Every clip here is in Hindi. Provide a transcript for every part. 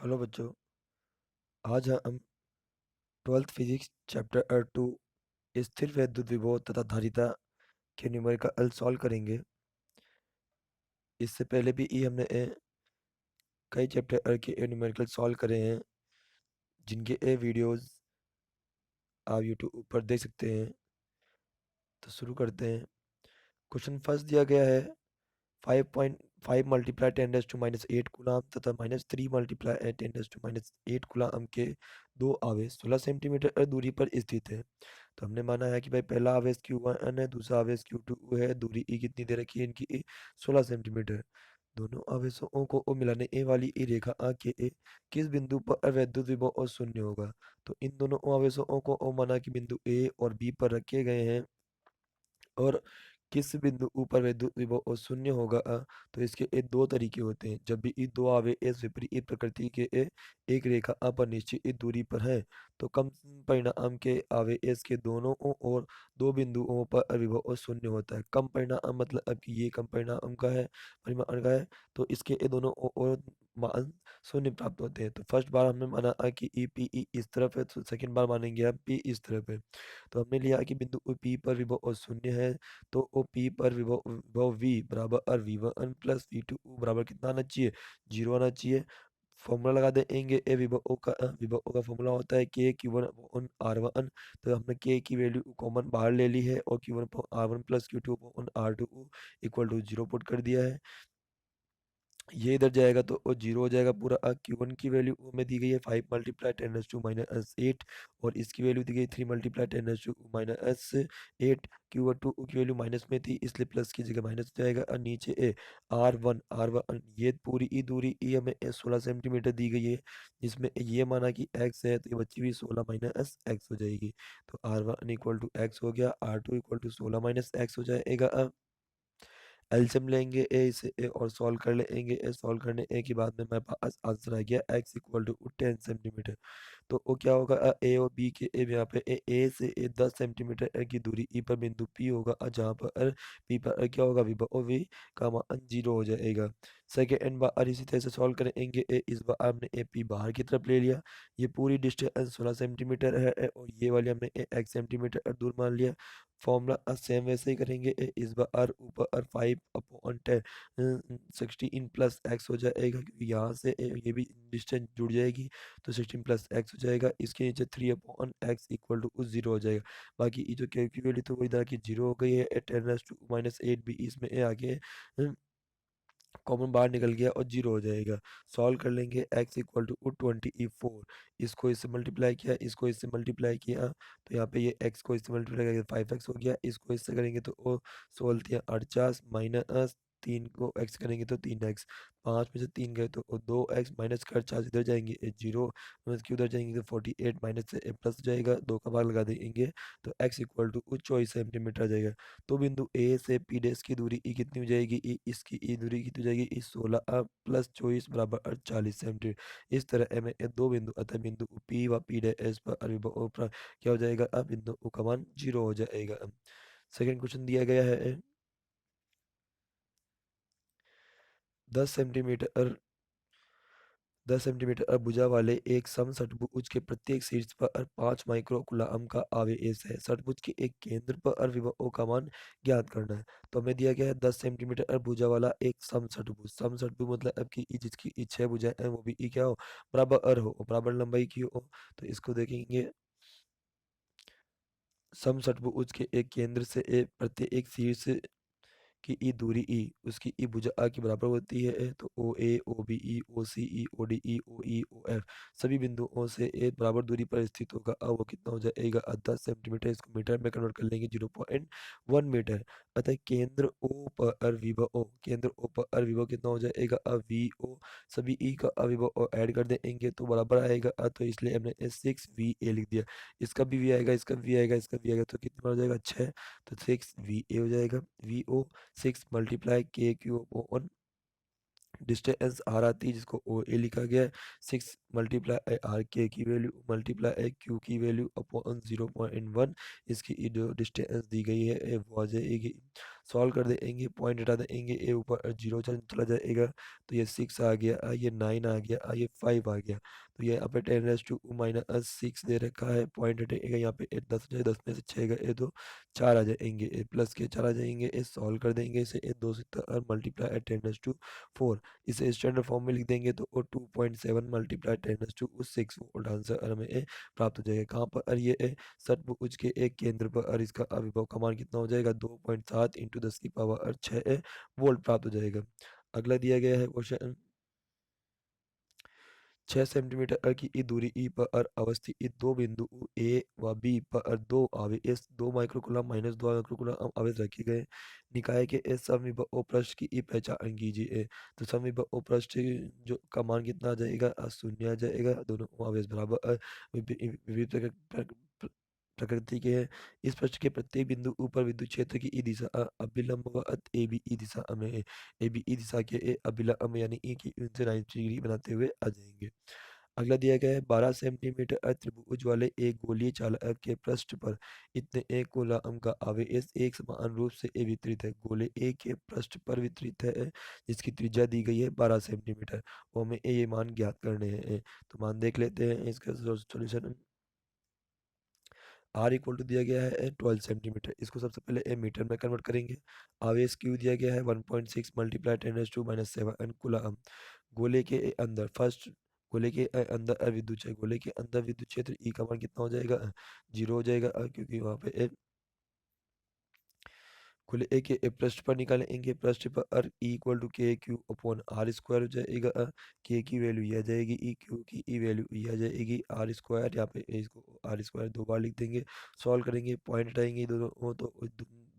हेलो बच्चों। आज हम 12th फिजिक्स चैप्टर 2 स्थिर वैद्युत विभव तथा धारिता के न्यूमेरिकल हल सॉल्व करेंगे। इससे पहले भी हमने कई चैप्टर के न्यूमेरिकल सॉल्व करे हैं, जिनके वीडियोस आप यूट्यूब पर देख सकते हैं। तो शुरू करते हैं। क्वेश्चन फर्स्ट दिया गया है 5.5 मल्टीप्लाई 10⁻⁻8 कूलाम तथा -3 मल्टीप्लाई 10⁻⁻8 कूलाम के दो आवेश 16 सेंटीमीटर दूरी पर स्थित है। तो हमने माना है कि भाई पहला आवेश Q1 है, दूसरा आवेश Q2 है, दूरी E कितनी दे रखी है इनकी, 16 सेंटीमीटर। दोनों आवेशों को मिलाने ए वाली ई रेखा के किस बिंदु पर वैद्युत विभव और शून्य होगा। तो इन दोनों आवेशों को माना कि बिंदु ए और बी पर रखे गए हैं, और किस बिंदु ऊपर विद्युत विभव और शून्य होगा। तो इसके दो तरीके होते हैं। जब भी ये दो आवेश विपरीत प्रकृति के एक रेखा पर निश्चित दूरी पर है, तो कम परिणाम के आवेश के दोनों और दो बिंदुओं पर विभव और शून्य होता है। कम परिणाम मतलब अब कि ये कम परिणाम का है, परिमाण का है, तो इसके ये दोनों और मान शून्य प्राप्त होते हैं। तो फर्स्ट बार हमने माना कि ई पी ई इस तरफ है, तो सेकंड बार मानेंगे हम पी इस तरफ है। तो हमने लिया कि बिंदु P पर विभव और शून्य है, तो ओ P पर विभव विभव V बराबर V1 प्लस V2 बराबर कितना आना चाहिए, 0 आना चाहिए। फॉर्मूला लगा देंगे विभव का फॉर्मूला होता है K Q1 R1। तो हमने K की वैल्यू कॉमन बाहर ले ली है और Q1 R1 plus Q2 R2 equal to 0 put कर दिया है। ये इधर जाएगा तो वो 0 हो जाएगा पूरा। Q1 की वैल्यू में दी गई है 5 मल्टीप्लाई 10⁻⁸ और इसकी वैल्यू दी गई 3 मल्टीप्लाई 10⁻⁸। Q2 की वैल्यू माइनस में थी, इसलिए प्लस की जगह माइनस हो जाएगा। और नीचे R1 ये पूरी ई दूरी ई हमें 16 सेंटीमीटर दी गई है, जिसमें ये माना कि x है, तो ये बची हुई 16 माइनस एक्स हो जाएगी। तो R1 इक्वल टू एक्स हो गया, R2 equal to 16 minus x हो जाएगा। एलसीएम लेंगे ए से ए और सॉल्व कर लेंगे। ए सॉल्व करने ए के बाद में मेरे पास आंसर आ गया x इक्वल टू 10 सेंटीमीटर। तो वो क्या होगा, ए और बी के यहाँ पे ए से 10 सेंटीमीटर की दूरी ई पर बिंदु पी होगा, जहाँ पर पी पर क्या होगा, विभव और वी का मान 0 हो जाएगा। सेकेंड बार इसी तरह से सॉल्व करेंगे। इस बार हमने ए पी बाहर की तरफ ले लिया। ये पूरी डिस्टेंस 16 सेंटीमीटर है और ये वाली हमने x सेंटीमीटर दूर मान लिया। फॉर्मूला सेम वैसे ही करेंगे। इस बार ऊपर 5/10 16 प्लस एक्स हो जाएगा, क्योंकि यहाँ से ये भी डिस्टेंस जुड़ जाएगी, तो 16 प्लस एक्स हो जाएगा। इसके नीचे 3/x इक्वल टू 0 हो जाएगा। बाकी ये जो के की वैल्यू तो वही तरह की 0 हो गई है। 10⁻⁻8 भी इसमें आ गए, कॉमन बाहर निकल गया और 0 हो जाएगा। सॉल्व कर लेंगे। x इक्वल टू 24, इसको इससे मल्टीप्लाई किया, इसको इससे मल्टीप्लाई किया, तो यहाँ पे ये x को इससे मल्टीप्लाई करके 5x हो गया। इसको इससे करेंगे तो वो 16 48 माइनस 3 को x करेंगे तो 3x, 5 में से 3 गए तो 2x माइनस कर 4 इधर जाएंगे 0, माइनस की उधर जाएंगे तो 48 माइनस से प्लस हो जाएगा, 2 का भाग लगा देंगे तो x इक्वल टू 24 सेंटीमीटर आ जाएगा। तो बिंदु ए से पी डैश की दूरी ई कितनी हो जाएगी, इसकी ई दूरी कितनी हो जाएगी, 16 प्लस 24 बराबर 40 सेंटीमीटर। इस तरह में ये दो बिंदु अतः बिंदु पी व पी डैश पर विभव क्या हो जाएगा, अब बिंदु U का मान 0 हो जाएगा। सेकंड क्वेश्चन दिया गया है 10 सेंटीमीटर 10 सेंटीमीटर भुजा वाले एक समषटभुज के प्रत्येक शीर्ष पर 5 माइक्रो कूलाम का आवेश है। षटभुज के एक केंद्र पर विभव का मान ज्ञात करना है। तो हमें दिया गया है 10 सेंटीमीटर भुजा वाला एक समषटभुज मतलब अब की जिसकी छह भुजाएं हैं, वो भी ई क्या हो, बराबर हो, बराबर लंबाई की हो। तो इसको देखेंगे। समषटभुज के एक केंद्र से प्रत्येक शीर्ष की ई दूरी ई उसकी ई भुजा आ के बराबर होती है। तो O A O B E O C E O D E O F सभी बिंदुओं से ए बराबर दूरी पर स्थित होगा। अब वो कितना हो जाएगा, 10 सेंटीमीटर, इसको मीटर में कन्वर्ट कर लेंगे 0.1 मीटर। अतः केंद्र ओ पर विभव कितना हो जाएगा, अब वी ओ सभी ई का अविभव ऐड कर देंगे तो बराबर आएगा। तो इसलिए हमने 6 VA लिख दिया। इसका भी वी आएगा, इसका भी आएगा, इसका भी आएगा, तो कितना हो जाएगा 6। तो 6 VA हो जाएगा। V O 6 multiply KQ/1 distance R आती है, जिसको ओ ए लिखा गया है। 6 मल्टीप्लाई आर के की वैल्यू मल्टीप्लाई क्यू की वैल्यू अपॉन 0.1, इसकी जो डिस्टेंस दी गई है वो आ जाएगी सॉल्व कर देंगे, पॉइंट हटा देंगे, ए ऊपर जीरो चला जाएगा, तो ये 6 आ गया, ये 9 आ गया, ये 5 आ गया। तो ये यहाँ पे 10⁻⁻6 दे रखा है, पॉइंट हटेगा यहाँ पे 10 हो जाए, 10 में से 6 गए तो 4 आ जाएंगे, प्लस के 4 आ जाएंगे, सॉल्व कर देंगे इसे, 2 से मल्टीप्लाई 10⁻4, इसे स्टैंडर्ड फॉर्म में लिख देंगे तो 2.7 मल्टीप्लाई 10⁻6 वोल्ट आंसर हमें प्राप्त हो जाएगा। कहाँ पर ये षटभुज के एक केंद्र पर इसका अभिभव का मान कितना हो जाएगा, 2.7 इंटू 10⁻6 वोल्ट प्राप्त हो जाएगा। अगला दिया गया है क्वेश्चन, 6 सेंटीमीटर की दूरी ई पर अवस्थित दो बिंदु ए व बी पर दो आवेश 2 माइक्रोकूलम माइनस 2 माइक्रोकूलम आवेश रखे गए, निकाय के इस समविभव पृष्ठ की पहचान कीजिए। तो समविभव पृष्ठ जो का मान कितना आ जाएगा, शून्य आ जाएगा, दोनों आवेश बराबर विपरीत प्रकृति के हैं। इस पृष्ठ के प्रत्येक बिंदु ऊपर विद्युत क्षेत्र की ई दिशा अभिलंब व ए बी ई दिशा में है, ए बी ई दिशा के अभिलंब यानी ई की उनसे 90 डिग्री बनाते हुए आ जाएंगे। अगला दिया गया है, 12 सेंटीमीटर त्रिभुज वाले एक गोलीय चालक के पृष्ठ पर इतने एक कूलम्ब का आवेश एक समान रूप से वितरित है, गोले ए के पृष्ठ पर वितरित है, जिसकी त्रिज्या दी गई है 12 सेंटीमीटर, वो हमें ये मान ज्ञात करने हैं। तो मान देख लेते हैं इसका सॉल्यूशन। आर इक्वल टू दिया गया है 12 सेंटीमीटर, इसको सबसे पहले मीटर में कन्वर्ट करेंगे। आवेश क्यू दिया गया है 1.6 मल्टीप्लाई 10⁻⁷ कूलम्ब। गोले के अंदर फर्स्ट गोले के अंदर विद्युत क्षेत्र, गोले के अंदर विद्युत क्षेत्र ई का मान कितना हो जाएगा, 0 हो जाएगा, क्योंकि वहां पे खुले ए के पृष्ठ पर निकालेंगे, पृष्ठ पर ई equal to K Q upon R square हो जाएगा, के की वैल्यू यह आ जाएगी, ई क्यू की ई वैल्यू यह आ जाएगी, आर स्क्वायर यहाँ पे इसको आर स्क्वायर 2 बार लिख देंगे, सॉल्व करेंगे, पॉइंट हटाएंगे दोनों तो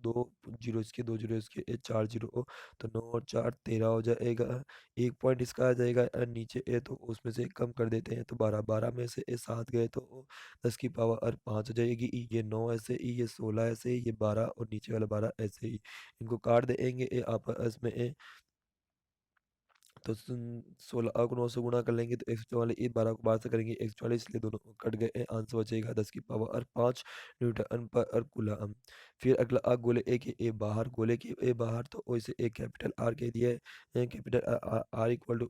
2 जीरो इसके 2 जीरो इसके 4 जीरो, तो 9 और 4 13 हो जाएगा, एक पॉइंट इसका आ जाएगा नीचे तो उसमें से कम कर देते हैं, तो 12 12 में से 7 गए तो 10⁻5 हो जाएगी, ये 9 ऐसे ही, ये 16 ऐसे ही, ये 12 और नीचे वाला 12 ऐसे ही, इनको काट देंगे आपस में तो 16 को 9 से गुणा कर लेंगे तो 144, 12 को 12 से करेंगे 144, इसलिए दोनों कट गए, आंसर बचेगा 10⁻5 न्यूटन पर कूलम्ब। फिर अगला गोले ए के ए बाहर, गोले के ए बाहर तो वैसे एक कैपिटल आर के दिया है, capital R equal to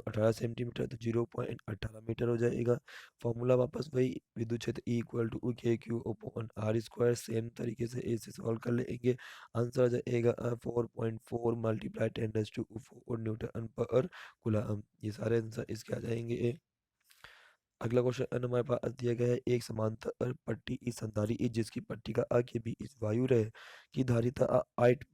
18 centimetre, तो 0.18 मीटर हो जाएगा। फॉर्मूला वापस वही, विद्युत क्षेत्र E equal to K Q upon R square, same तरीके से ए से सॉल्व कर लेंगे, आंसर आ जाएगा 4.4 मल्टीप्लाई 10⁻4 न्यूटन पर कूलम्ब। ये सारे आंसर इसके आ जाएंगे। अगला क्वेश्चन हमारे पास दिया गया है, एक समांतर पट्टी इस संधारी जिसकी पट्टी का के बीच वायु रहे की धारिता 8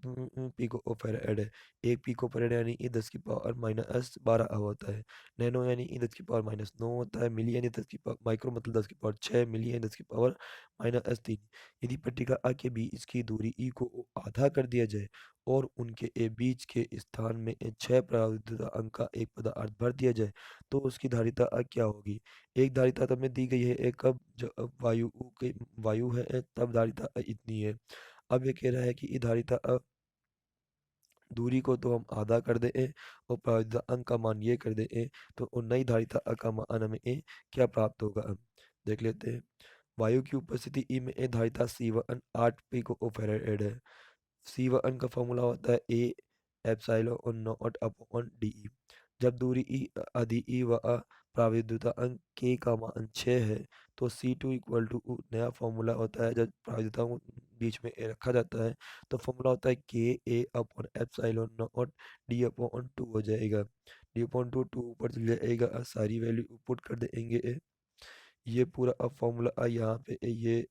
पिको फैराड है, 1 पिको फैराड यानी 10⁻⁻12 होता है, नैनो यानी 10⁻⁻9 होता है, मिली यानी 10 माइक्रो मतलब 10⁻6, मिली यानी 10⁻−3। यदि पट्टी का के बीच इसकी दूरी ई को आधा कर दिया जाए और उनके बीच के स्थान में 6 प्रारंभिक अंक का एक पदार्थ भर दिया जाए, तो उसकी धारिता क्या होगी। एक धारिता तो हमें दी गई है, एक कब जब वायु है तब धारिता इतनी है। अब ये कह रहा है कि ये धारिता दूरी को तो हम आधा कर दें और प्रारंभिक अंक का मान ये कर दें, तो नई धारिता का मान हमें क्या प्राप्त होगा, देख लेते हैं। वायु की उपस्थिति ई में धारिता C1 8 पिको फैराड है। C1 का फॉर्मूला होता है ए एप्सिलॉन नॉट अपॉन डी। जब दूरी ई आदि ई व प्राविद्युता अंक के का मान 6 है, तो C2 इक्वल टू नया फॉर्मूला होता है, जब प्राविद्युता को बीच में रखा जाता है तो फॉर्मूला होता है के A upon epsilon naught d upon 2 हो जाएगा, डी अपॉन 2 2 ऊपर चल जाएगा, सारी वैल्यू पुट कर देंगे, ये पूरा अब फॉर्मूला यहाँ पे ये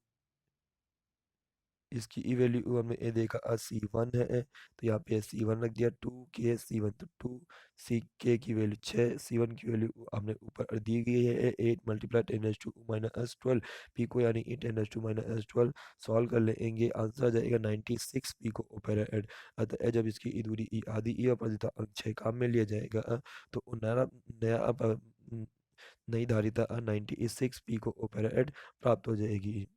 इसकी ई वैल्यू हमने देखा C1 है, तो यहाँ पे C1 रख दिया, 2 के C1 तो 2 सी के की वैल्यू 6, C1 की वैल्यू हमने ऊपर दी गई है 8 मल्टीप्लाई 10⁻⁻12 पिको यानी 10⁻⁻12, सॉल्व कर लेंगे, आंसर आ जाएगा 96 पिको फैराड। अतः जब इसकी ई दूरी ई आधी ई अपराजिता अंक 6 काम में लिया जाएगा तो नया नया नई धारिता 96 पिको फैराड प्राप्त हो जाएगी।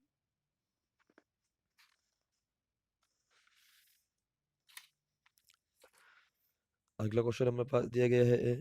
अगला क्वेश्चन हमारे पास दिया गया है,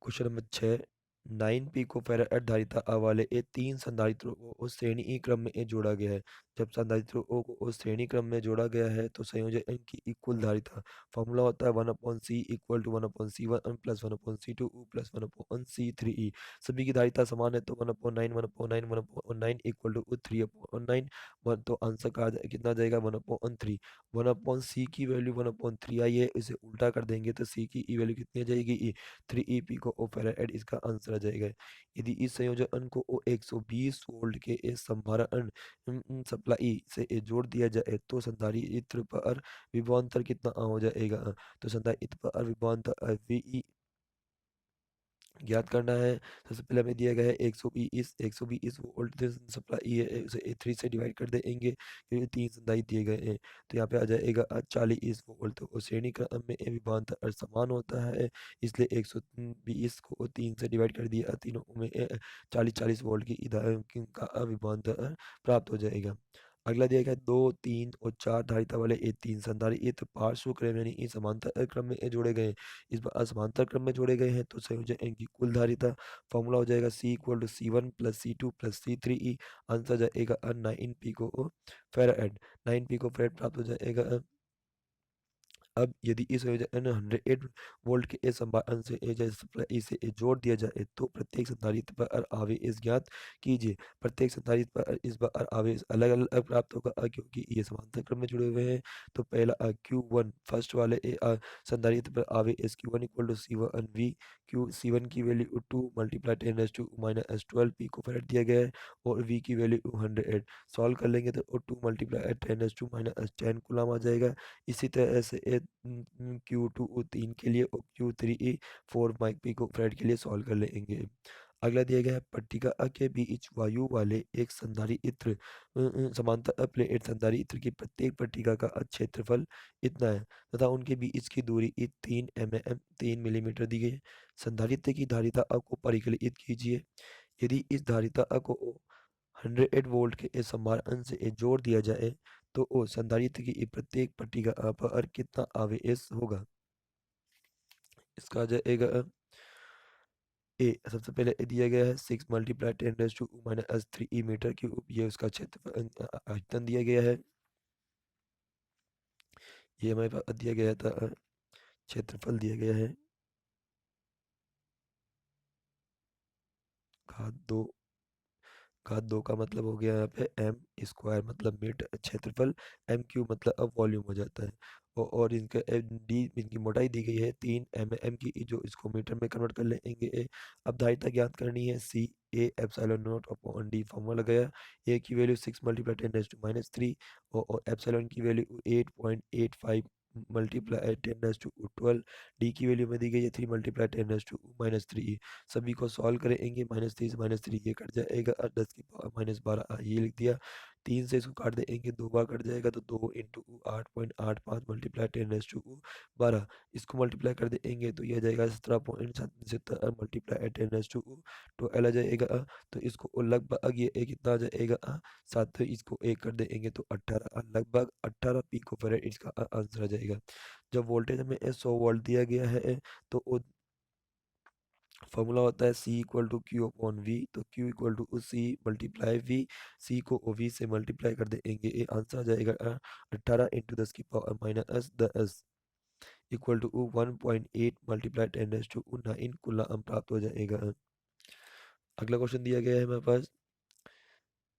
क्वेश्चन नंबर 6, 9 पिकोफैराड धारिता वाले ये 3 संधारित्रों को उस श्रेणी ई क्रम में जोड़ा गया है। जब संधारित्रों को उस श्रेणी क्रम में जोड़ा गया है तो संयोजन की कुल धारिता फॉर्मूला होता है 1/c equal to 1/c1 plus 1/c2 plus 1/c3 सभी की धारिता समान है तो 1/9 1/9 1/9 इक्वल टू 3/9 तो आंसर का कितना आ जाएगा 1/3। 1/c की वैल्यू 1/3 आई है, इसे उल्टा कर देंगे तो c की वैल्यू कितनी आ जाएगी 3 पिको ओ फैराड इसका आंसर आ जाएगा। यदि इस संयोजन को 120 वोल्ट के इस संधारण सप्लाई से जोड़ दिया जाए तो संधारित्र पर विभवांतर कितना हो जाएगा। तो संधारित्र पर विभवांतर वी ज्ञात करना है। सबसे पहले हमें दिया गया है 120 वोल्ट सप्लाई है, उसे 3 से डिवाइड कर देंगे क्योंकि 3 संधारित्र दिए गए हैं। तो यहाँ पे आ जाएगा 40 वोल्ट। तो श्रेणी क्रम में विभवांतर समान होता है, इसलिए 120 को 3 से डिवाइड कर दिया, तीनों में 40 वोल्ट का विभवांतर प्राप्त हो जाएगा। अगला दिया गया 2, 3 और 4 धारिता वाले ये 3 संधारित्र पार्श्व क्रम यानी इस समांतर क्रम में जोड़े गए हैं। इस बार असमांतर क्रम में जोड़े गए हैं तो संयोजन इनकी कुल धारिता फॉर्मूला हो जाएगा C equal to C1 plus C2 plus C3 answer जाएगा 9 पिको फैराड। 9 पिको फैराड प्राप्त हो जाएगा। अब यदि इस संयोजन 108 वोल्ट के इस संधारण से इसे जोड़ दिया जाए तो प्रत्येक संधारित्र पर आवेश ज्ञात कीजिए। प्रत्येक संधारित्र पर इस बार आवेश अलग अलग प्राप्त होगा क्योंकि ये समांतर क्रम में जुड़े हुए हैं। तो पहला Q1 फर्स्ट वाले संधारित्र पर आवेश Q1 equal to C1 V Q C1 की वैल्यू 2 मल्टीप्लाई 10⁻⁻12 पिको फैराड दिया गया है और V की वैल्यू 100। सॉल्व कर लेंगे तो 2 मल्टीप्लाई 10⁻10 कूलम आ जाएगा। इसी तरह से Q2 3 के लिए और Q3 4 माइक पिको फैराड के लिए सॉल्व कर लेंगे। अगला दिया गया है पट्टिका के बीच वायु वाले एक संधारित्र समांतर प्लेट संधारित्र की प्रत्येक पट्टिका का क्षेत्रफल इतना है तथा उनके बीच की दूरी 3 मिलीमीटर दी गई है। संधारित्र की धारिता को परिकलित कीजिए। यदि इस धारिता को 108 वोल्ट के इस समारण से जोड़ दिया जाए तो ओ संधारित्र की प्रत्येक पट्टिका पर कितना आवेश होगा। इसका आ जाएगा ए सबसे पहले दिया गया है 6 मल्टीप्लाई 10⁻³ मीटर क्यूब, ये उसका क्षेत्र आयतन दिया गया है। ये हमारे पास दिया गया था क्षेत्रफल दिया गया है घात 2। घात 2 का मतलब हो गया यहाँ पे एम स्क्वायर मतलब मीटर क्षेत्रफल, एम क्यूब मतलब अब वॉल्यूम हो जाता है। और इनका डी इनकी मोटाई दी गई है 3 mm की, जो इसको मीटर में कन्वर्ट कर लेंगे। अब धारिता ज्ञात करनी है C A epsilon naught upon d formula लगाया। ए की वैल्यू 6 मल्टीप्लाई 10⁻³ और एप्सिलॉन की वैल्यू 8.85 मल्टीप्लाई 10⁻12। डी की वैल्यू में दी गई है 3 मल्टीप्लाई 10⁻³ सभी को सॉल्व करेंगे। -3 से -3 ये कट जाएगा और 10 की पावर -12 ये लिख दिया। 3 से इसको काट देंगे, 2 बार कट जाएगा तो 2 इंटू 8.85 मल्टीप्लाई 10⁻12 इसको मल्टीप्लाई कर देंगे तो यह जाएगा 17.77 मल्टीप्लाई 10⁻12 आ जाएगा। तो इसको लगभग ये कितना आ जाएगा 7, इसको 1 कर देंगे तो 18 लगभग 18 पिको फैराड इसका आंसर आ जाएगा। जब वोल्टेज में 100 वोल्ट दिया गया है तो फॉर्मूला होता है C equal to Q upon V। तो Q equal to C multiply V, C को V से मल्टीप्लाई कर देंगे, ये आंसर आ जाएगा 18 इंटू 10 की power -10 equal to 1.8 multiply 10⁻9 coulomb प्राप्त हो जाएगा। अगला क्वेश्चन दिया गया है हमारे पास।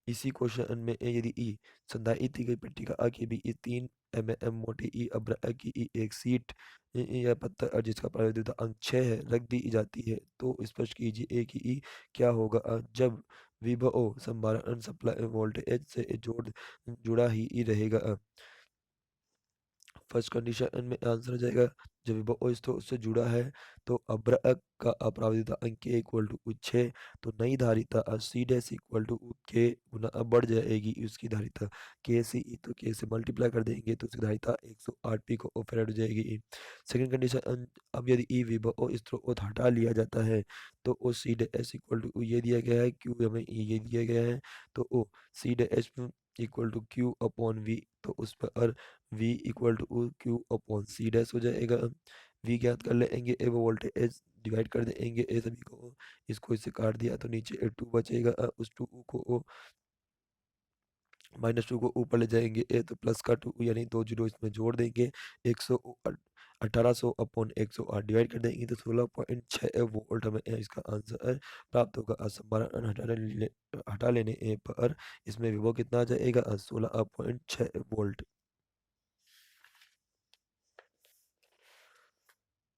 इसी क्वेश्चन में यदि ई संधारित्र की गई पट्टिका आ के भी ई 3 mm मोटी ई अब्र की ई एक सीट या पत्थर जिसका प्रायोगिक अंक 6 है रख दी जाती है तो स्पष्ट कीजिए ए की ई क्या होगा जब विभव संधारण सप्लाई वोल्टेज से जुड़ा ही रहेगा। फर्स्ट कंडीशन में आंसर आ जाएगा जब विभव स्रोत से जुड़ा है तो अभ्रक का अपराजिता अंक के इक्वल टू 6, तो नई धारिता सी डैश इक्वल टू के गुना बढ़ जाएगी उसकी धारिता के सी, तो के से मल्टीप्लाई कर देंगे तो उसकी धारिता 108 पिको फैराड हो जाएगी। सेकंड कंडीशन, अब यदि ई विभव स्रोत हटा लिया जाता है तो O C dash equal to ये दिया गया है, क्यू हमें ये दिया गया है, तो O C dash equal to Q upon V, तो उस पर v equal to Q upon C dash हो जाएगा। वी ज्ञात कर लेंगे, ए वो वोल्टेज डिवाइड कर देंगे ए सभी को, इसको इससे काट दिया तो नीचे ए टू बचेगा, उस टू को माइनस टू को ऊपर ले जाएंगे ए तो प्लस का टू यानी दो जीरो इसमें जोड़ देंगे, 1800 अपॉन 108 डिवाइड कर देंगे तो 16.6 वोल्ट हमें इसका आंसर प्राप्त होगा। समाधान हटा लेने पर इसमें विभव कितना आ जाएगा, 16.6 वोल्ट।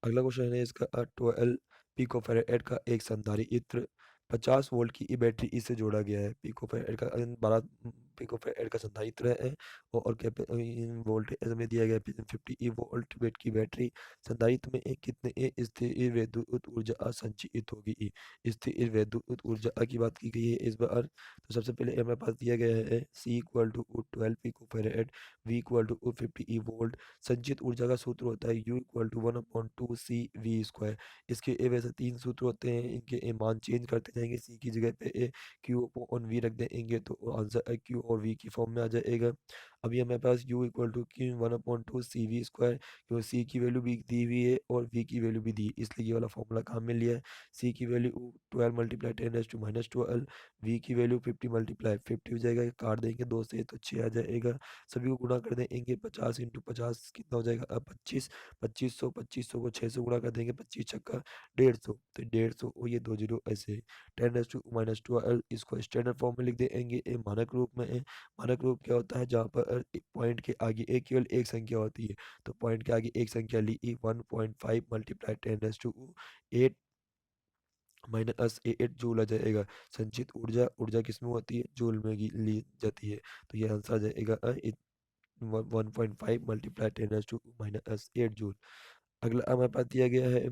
अगला क्वेश्चन है इसका 12 पिकोफैरेड का एक संधारित्र 50 वोल्ट की बैटरी इससे जोड़ा गया है। पिकोफैरेड का 12 पिकोफैरेड का संधारित्र है और वोल्टेज हमें दिया गया है 50 वोल्ट वेट की बैटरी। संधारित्र में एक कितने स्थिर विद्युत ऊर्जा संचित होगी। स्थिर विद्युत ऊर्जा की बात की गई है इस बार। तो सबसे पहले हमारे पास दिया गया है C equal to 12 picofarad, V equal to 50 volt. संचित ऊर्जा का सूत्र होता है U इक्वल टू 1/2 CV²। इसके वैसे तीन सूत्र होते हैं, इनके मान चेंज करते जाएंगे, C की जगह पे Q अपॉन V रख देंगे तो आंसर Q और V की फॉर्म में आ जाएगा। अभी हमारे पास U equal to Q 1/2 CV², क्योंकि C की वैल्यू भी दी हुई है और V की वैल्यू भी दी, इसलिए ये वाला फॉर्मूला काम में लिया है। C की वैल्यू 12 मल्टीप्लाई 10⁻⁻12, V की वैल्यू 50 मल्टीप्लाई 50 हो जाएगा, काट देंगे दो से तो 6 आ जाएगा। सभी को गुणा कर देंगे, 50 इंटू 50 कितना हो जाएगा, अब 25, 2500 को 6 से गुणा कर देंगे, 25 छक्का 150, तो 150 और ये दो जीरो ऐसे 10⁻⁻12 इसको स्टैंडर्ड फॉर्म में लिख देंगे। ये मानक रूप में है। मानक रूप क्या होता है, जहाँ पर पॉइंट के आगे एक केवल एक संख्या होती है, तो पॉइंट के आगे एक संख्या ली 1.5 मल्टीप्लाई 10⁻8 -8 जूल आ जाएगा। संचित ऊर्जा ऊर्जा किसमें होती है, जूल में ली जाती है, तो ये आंसर आ जाएगा 1.5 मल्टीप्लाई 10⁻⁻8 जूल। अगला हमारे पास दिया गया है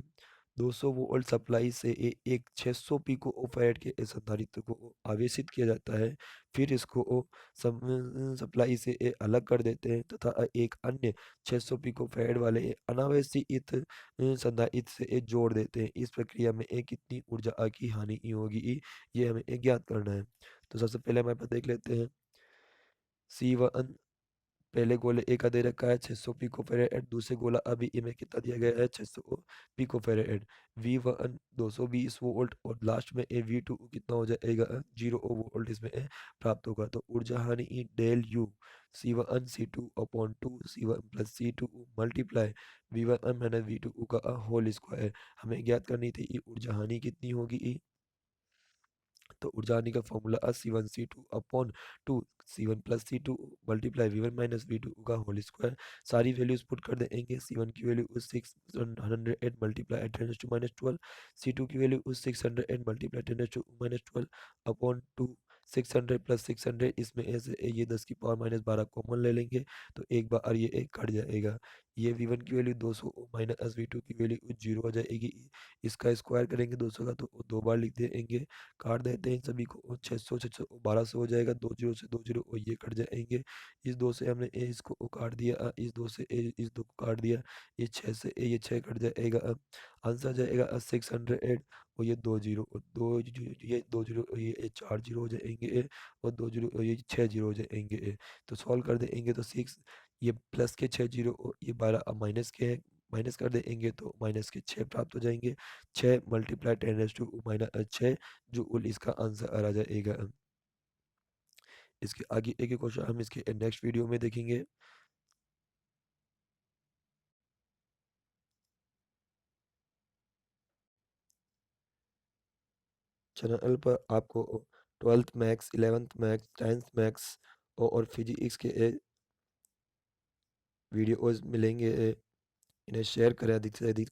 200 वोल्ट सप्लाई से एक 600 पिको फैराड के संधारित्र को आवेशित किया जाता है। फिर इसको सप्लाई से अलग कर देते हैं तथा एक अन्य 600 पिको फैराड वाले अनावेशित संधारित्र से जोड़ देते हैं। इस प्रक्रिया में कितनी ऊर्जा की हानि होगी, ये हमें ज्ञात करना है। तो सबसे पहले हमारे पास देख लेते हैं C1, पहले गोले ए का दे रखा है 600 पिको फेरेड, दूसरे गोला अभी ए में कितना दिया गया है 600 पिको फेरेड। V1 220 वोल्ट और लास्ट में ए V2 कितना हो जाएगा 0 वोल्ट इसमें प्राप्त होगा। तो ऊर्जा हानि del U C1 C2 upon 2 C1 plus C2 multiply V1 minus V2 का होल स्क्वायर हमें ज्ञात करनी थी। ये ऊर्जा हानि कितनी होगी, तो ऊर्जा हानि का formula C1 C2 upon 2 C1 plus C2 multiply V1 minus V2 का होल स्क्वायर। सारी वैल्यूज पुट कर देंगे। C1 की वैल्यू 608 मल्टीप्लाई 10⁻⁻12, C2 की वैल्यू 608 मल्टीप्लाई 10⁻⁻12 अपॉन 2 600 प्लस 600, इसमें ऐसे ये 10⁻⁻12 कॉमन ले लेंगे तो एक बार ये एक कट जाएगा। ये V1 की वैल्यू 200 माइनस V2 की वैल्यू 0 हो जाएगी। इसका स्क्वायर करेंगे 200 का तो दो बार लिख देंगे, काट देते हैं सभी को, 600 600 1200 हो जाएगा, दो जीरो से दो जीरो और ये कट जाएंगे। इस दो से हमने इसको काट दिया, इस दो से इस दो को काट दिया, ये 6 से ये 6 कट जाएगा। अब आंसर आ जाएगा 608 और ये दो जीरो और ये दो जीरो और ये चार जीरो हो जाएंगे और दो जीरो और ये 6 जीरो हो जाएंगे। तो सॉल्व कर देंगे तो 6, ये प्लस के 6 जीरो और ये 12 अब माइनस के हैं, माइनस कर देंगे तो माइनस के 6 प्राप्त हो जाएंगे। 6 मल्टीप्लाई 10⁻⁻6 जूल इसका आंसर आ जाएगा। इसके आगे एक एक क्वेश्चन हम इसके नेक्स्ट वीडियो में देखेंगे। चैनल पर आपको 12th maths 11th maths 10th maths और फिजिक्स के वीडियोस मिलेंगे। इन्हें शेयर करें अधिक से अधिक